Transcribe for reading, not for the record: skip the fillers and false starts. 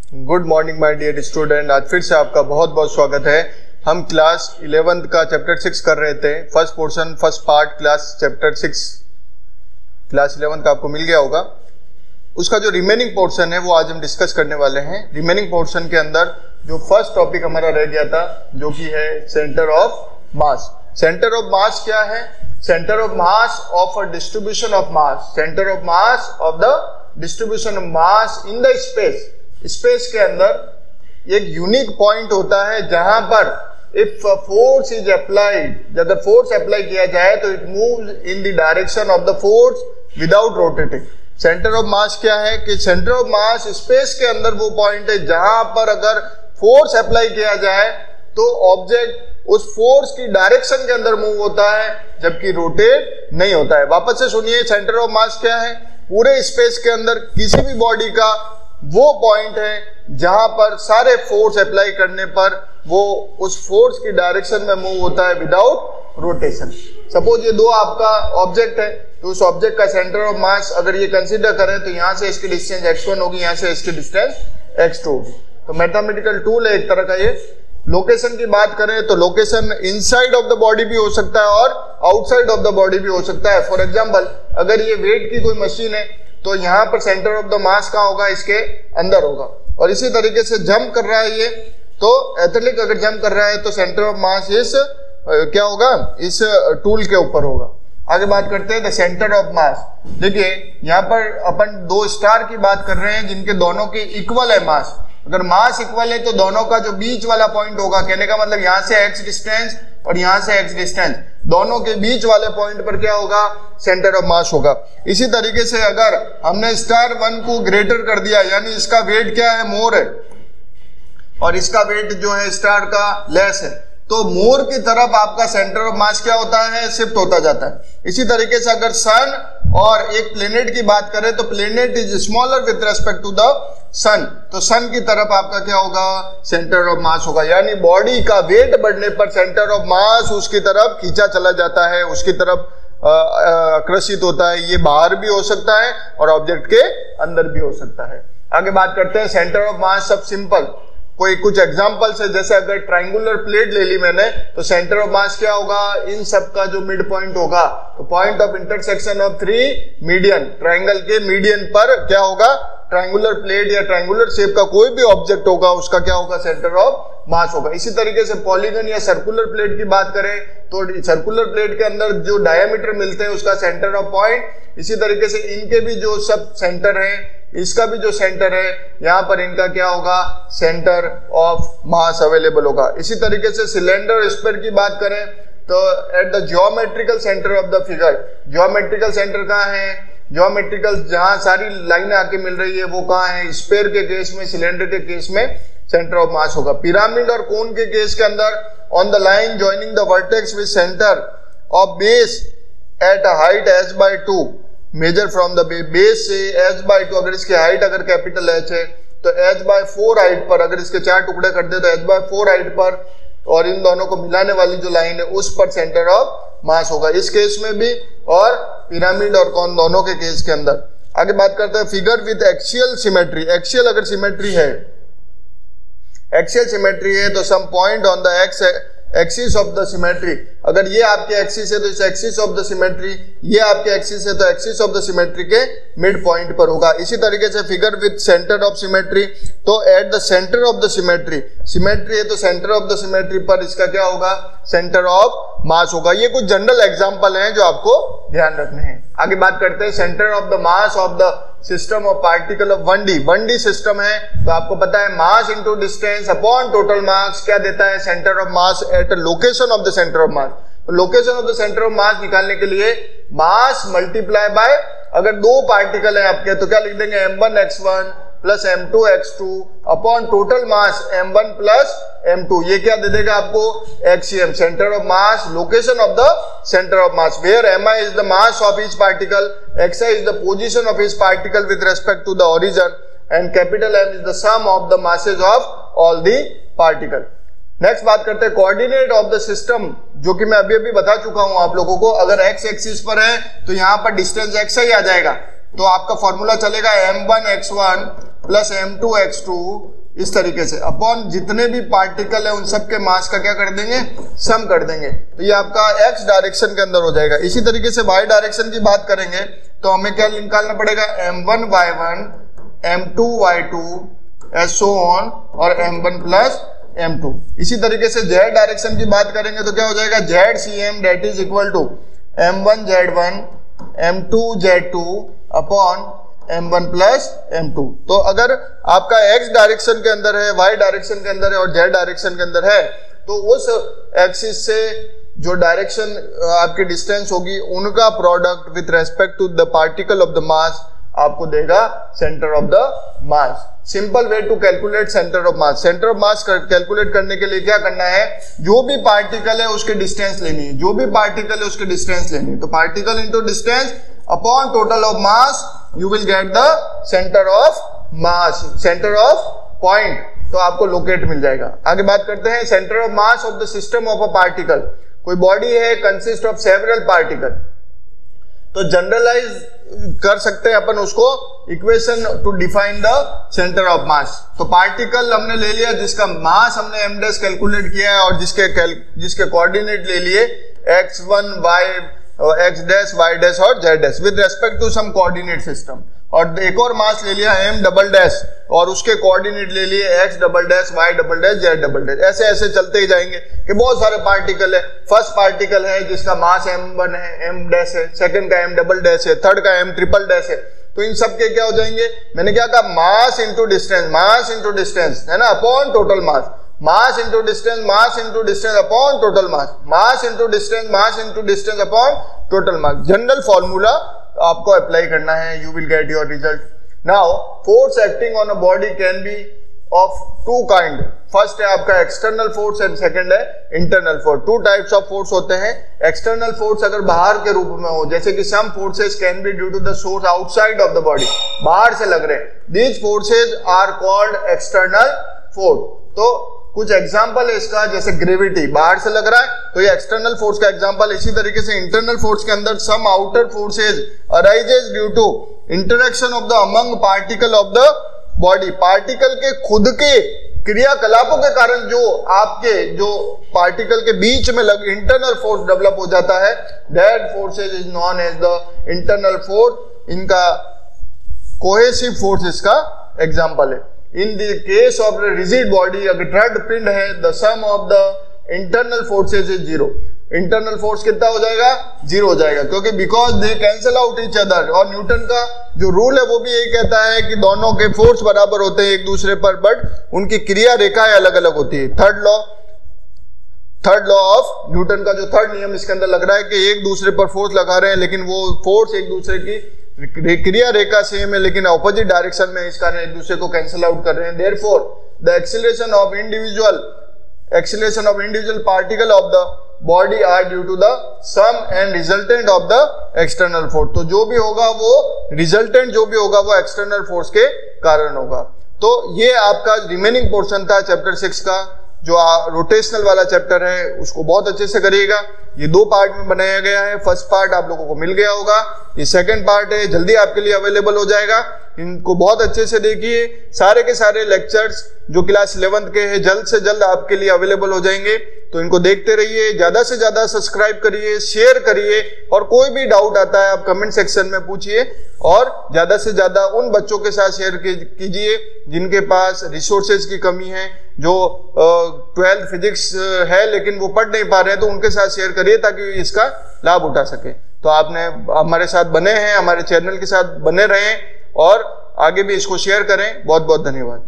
Good morning my dear student. आज फिर से आपका बहुत बहुत स्वागत है। हम क्लास 11th का चैप्टर 6 कर रहे थे। First portion first part class chapter 6 class 11 का आपको मिल गया होगा। उसका जो रिमेनिंग पोर्शन है वो आज हम डिस्कस करने वाले हैं। रिमेनिंग पोर्शन के अंदर जो फर्स्ट टॉपिक हमारा रह गया था जो कि है centre of mass. Centre of मास क्या है? Centre of mass of a distribution of mass. Centre of mass of the distribution of mass in the space. Space के अंदर एक यूनिक पॉइंट होता है जहां पर इफ फोर्स इज अप्लाइड, अगर फोर्स अप्लाई किया जाए तो it moves in the direction of the force without rotating. Centre of मास क्या है कि सेंटर ऑफ मास स्पेस के अंदर वो पॉइंट है जहां पर अगर फोर्स अप्लाई किया जाए तो ऑब्जेक्ट उस फोर्स की डायरेक्शन के अंदर मूव होता है जबकि रोटेट नहीं होता है। वापस से सुनिए, सेंटर ऑफ मास क्या है? पूरे स्पेस के अंदर किसी भी बॉडी का वो पॉइंट है जहां पर सारे फोर्स अप्लाई करने पर वो उस फोर्स की डायरेक्शन में मूव होता है विदाउट रोटेशन। सपोज ये दो आपका ऑब्जेक्ट है तो उस ऑब्जेक्ट का सेंटर ऑफ मास अगर ये कंसीडर करें तो यहां से इसकी डिस्टेंस x1 होगी, यहां से इसकी डिस्टेंस x2 होगी। तो मैथमेटिकल टूल है एक तरह का ये। लोकेशन की बात करें तो location inside of the body भी हो सकता है और आउटसाइड ऑफ द बॉडी भी हो सकता है। फॉर एग्जाम्पल, अगर ये वेट की कोई मशीन है तो यहाँ पर सेंटर ऑफ द मास कहाँ होगा? इसके अंदर होगा। और इसी तरीके से जंप कर रहा है ये, तो एथलीट अगर जंप कर रहा है तो सेंटर ऑफ मास इस क्या होगा? इस टूल के ऊपर होगा। आगे बात करते हैं द सेंटर ऑफ मास। देखिए यहाँ पर अपन दो स्टार की बात कर रहे हैं जिनके दोनों के इक्वल है मास। अगर मास इक्वल है तो दोनों का जो बीच वाला पॉइंट होगा, कहने का मतलब यहाँ से x डिस्टेंस और यहाँ से x डिस्टेंस, दोनों के बीच वाले पॉइंट पर क्या होगा? सेंटर ऑफ मास होगा। इसी तरीके से अगर हमने स्टार 1 को ग्रेटर कर दिया, यानी इसका वेट क्या है? मोर है, और इसका वेट जो है स्टार का लेस है, तो मोर की तरफ आपका सेंटर ऑफ मास क्या होता है? शिफ्ट होता जाता है। इसी तरीके से अगर सन और एक प्लेनेट की बात करें तो planet is smaller with respect to the sun, तो सन की तरफ आपका क्या होगा? सेंटर ऑफ मास होगा। यानी बॉडी का वेट बढ़ने पर सेंटर ऑफ मास उसकी तरफ खींचा चला जाता है, उसकी तरफ आकर्षित होता है। ये बाहर भी हो सकता है और ऑब्जेक्ट के अंदर भी हो सकता है। आगे बात करते हैं सेंटर ऑफ मास। सब सिंपल, कोई कुछ एग्जांपल्स है, जैसे अगर ट्रायंगुलर प्लेट ले ली मैंने तो सेंटर ऑफ मास क्या होगा? इन सब का जो मिड पॉइंट होगा, तो point of intersection of 3 median, triangle के मीडियन पर क्या होगा? ट्रायंगुलर प्लेट या ट्रायंगुलर शेप का कोई भी ऑब्जेक्ट होगा उसका क्या होगा? सेंटर ऑफ मास होगा। इसी तरीके से पॉलीगन या सर्कुलर प्लेट की बात करें तो सर्कुलर प्लेट के अंदर जो डायमीटर मिलते हैं उसका सेंटर ऑफ पॉइंट। इसी तरीके से इनके भी जो सब सेंटर है, इसका भी जो सेंटर है यहाँ पर इनका क्या होगा? सेंटर ऑफ मास अवेलेबल होगा। इसी तरीके से सिलेंडर स्फीयर की बात करें तो at the geometrical centre of the figure, geometrical centre कहाँ है? ज्योमेट्रिकल जहां सारी लाइनें आके मिल रही है वो कहाँ है? स्फीयर के केस में, सिलेंडर के केस में सेंटर ऑफ मास होगा। पिरामिड और कोन के केस के अंदर on the line joining the vertex with centre of base at a height h/2, measure from the base से h/2, अगर इसकी हाइट अगर कैपिटल H है तो h/4 हाइट पर, अगर इसके 4 टुकड़े कर दे तो h/4 हाइट पर, और इन दोनों को मिलाने वाली जो लाइन है उस पर सेंटर ऑफ मास होगा, इस केस में भी और पिरामिड और कोन दोनों के केस के अंदर। आगे बात करते हैं figure with axial symmetry. Axial अगर सिमेट्री है, एक्सियल सिमेट्री है तो some point on the axis of the symmetry, अगर ये आपके एक्सिस है तो इस एक्सिस ऑफ द सिमेट्री, ये आपके एक्सिस है तो एक्सिस ऑफ द सिमेट्री के मिड पॉइंट पर होगा। इसी तरीके से figure with centre of symmetry, तो at the centre of the symmetry, symmetry है तो सेंटर ऑफ द सिमेट्री पर इसका क्या होगा? सेंटर ऑफ मास होगा। ये कुछ जनरल एग्जांपल हैं जो आपको ध्यान रखने हैं। आगे बात करते हैं centre of the mass of the system of particle of 1D। 1D system है तो आपको पता है mass into distance upon total मास क्या देता है? Centre of mass at location of the centre of mass. Location of the centre of मास निकालने के लिए मास मल्टीप्लाई बाय, अगर दो पार्टिकल है आपके तो क्या लिख देंगे? m1x1 plus m2x2 upon total mass m1 plus m2, ये क्या दे देगा आपको? xm, centre of mass, location of the centre of mass, where mi is the mass of each particle, xi is the position of each particle with respect to the origin, and capital M is the sum of the masses of all the particle। Next बात करते हैं coordinate of the system, जो कि मैं अभी अभी बता चुका हूं आप लोगों को। अगर x एक्सिस पर है तो यहाँ पर डिस्टेंस x ही आ जाएगा, तो आपका फॉर्मूला चलेगा m1x1 प्लस m2x2 इस तरीके से अपॉन जितने भी पार्टिकल है उन सब के मास का क्या कर देंगे, सम कर देंगे। तो ये आपका x डायरेक्शन के अंदर हो जाएगा। इसी तरीके से y डायरेक्शन की बात करेंगे तो हमें क्या निकालना पड़ेगा, m1 y1 m2 y2 so on और m1 प्लस m2। इसी तरीके से z डायरेक्शन की बात करेंगे तो क्या हो जाएगा, zcm that is equal to m1 z1 m2 z2 upon m1 plus m2। तो अगर आपका x डायरेक्शन के अंदर है, y डायरेक्शन के अंदर है और z डायरेक्शन के अंदर है तो उस एक्सिस से जो डायरेक्शन आपकी डिस्टेंस होगी उनका product with respect to the particle of the mass आपको देगा centre of the mass. Simple way to calculate centre of mass. Centre of mass calculate करने के लिए क्या करना है, जो भी पार्टिकल है उसके डिस्टेंस लेनी है, जो भी पार्टिकल है उसके डिस्टेंस लेनी है। तो particle into distance upon total of mass you will get the center of mass, center of point, तो आपको लोकेट मिल जाएगा। आगे बात करते हैं centre of mass of the system of a particle. कोई बॉडी है कंसिस्ट ऑफ सेवरल पार्टिकल, तो जनरलाइज कर सकते हैं अपन उसको equation two define the centre of मास। तो पार्टिकल हमने ले लिया जिसका मास हमने m डैश कैलकुलेट किया है और जिसके कोऑर्डिनेट ले लिए x1 y x dash y dash और z dash with respect to some coordinate system. और एक और मास ले लिया m डबल डैश और उसके कोऑर्डिनेट ले लिए x double dash y double dash z double dash. ऐसे ऐसे चलते ही जाएंगे कि बहुत सारे पार्टिकल है। फर्स्ट पार्टिकल है जिसका मास m1 है, m डैश है, सेकंड का m डबल डैश है, थर्ड का m ट्रिपल डैश है। तो इन सब के क्या हो जाएंगे, मैंने क्या कहा, मास इंटू डिस्टेंस है ना, upon total mass. Mass into distance upon total mass, mass into distance upon total mass. General formula आपको अप्लाई करना है, you will get your result. Now force acting on a body can be of two kind. First है आपका external force and second है internal force. Two types of force होते हैं। External force अगर बाहर के रूप में हो, जैसे कि some forces can be due to the source outside of the body, बाहर से लग रहे हैं, these forces are called external force. तो कुछ एग्जांपल है इसका, जैसे ग्रेविटी बाहर से लग रहा है तो ये एक्सटर्नल फोर्स का एग्जांपल। इसी तरीके से इंटरनल फोर्स के अंदर some outer forces arises due to interaction of the among particle of the body. Particle के खुद के क्रियाकलापों के कारण जो आपके जो पार्टिकल के बीच में लग इंटरनल फोर्स डेवलप हो जाता है, that forces is known as the internal force. इनका कोहेसिव फोर्स इसका एग्जांपल है। In the case of the rigid body, अगर दृढ़ पिंड है, the sum of the internal forces is zero. Internal force कितना हो जाएगा, जीरो हो जाएगा, क्योंकि because they cancel out each other. और न्यूटन का जो रूल है वो भी यही कहता है कि दोनों के फोर्स बराबर होते हैं एक दूसरे पर, बट उनकी क्रिया रेखाएं अलग अलग होती है। थर्ड लॉ ऑफ न्यूटन का जो थर्ड नियम इसके अंदर लग रहा है कि एक दूसरे पर फोर्स लगा रहे हैं लेकिन वो फोर्स एक दूसरे की क्रिया रेखा सेम है लेकिन ऑपोजिट डायरेक्शन में, इस कारण एक दूसरे को कैंसिल आउट कर रहे हैं। Therefore the acceleration of individual particle of the body are due to the sum and resultant of the external force. तो जो भी होगा वो रिजल्टेंट जो भी होगा वो एक्सटर्नल फोर्स के कारण होगा। तो ये आपका रिमेनिंग पोर्शन था चैप्टर 6 का, जो रोटेशनल वाला चैप्टर है उसको बहुत अच्छे से करिएगा। ये दो पार्ट में बनाया गया है। फर्स्ट पार्ट आप लोगों को मिल गया होगा, ये सेकंड पार्ट है, जल्दी आपके लिए अवेलेबल हो जाएगा। इनको बहुत अच्छे से देखिए। सारे के सारे लेक्चर्स जो क्लास 11th के हैं जल्द से जल्द आपके लिए अवेलेबल हो जाएंगे, तो इनको देखते रहिए। ज्यादा से ज्यादा सब्सक्राइब करिए, शेयर करिए, और कोई भी डाउट आता है आप कमेंट सेक्शन में पूछिए। और ज्यादा से ज्यादा उन बच्चों के साथ शेयर कीजिए जिनके पास रिसोर्सेज की कमी है, जो 12th फिजिक्स है लेकिन वो पढ़ नहीं पा रहे हैं, तो उनके साथ शेयर करिए ताकि इसका लाभ उठा सके। तो आपने हमारे साथ बने हैं, हमारे चैनल के साथ बने रहें और आगे भी इसको शेयर करें। बहुत बहुत धन्यवाद।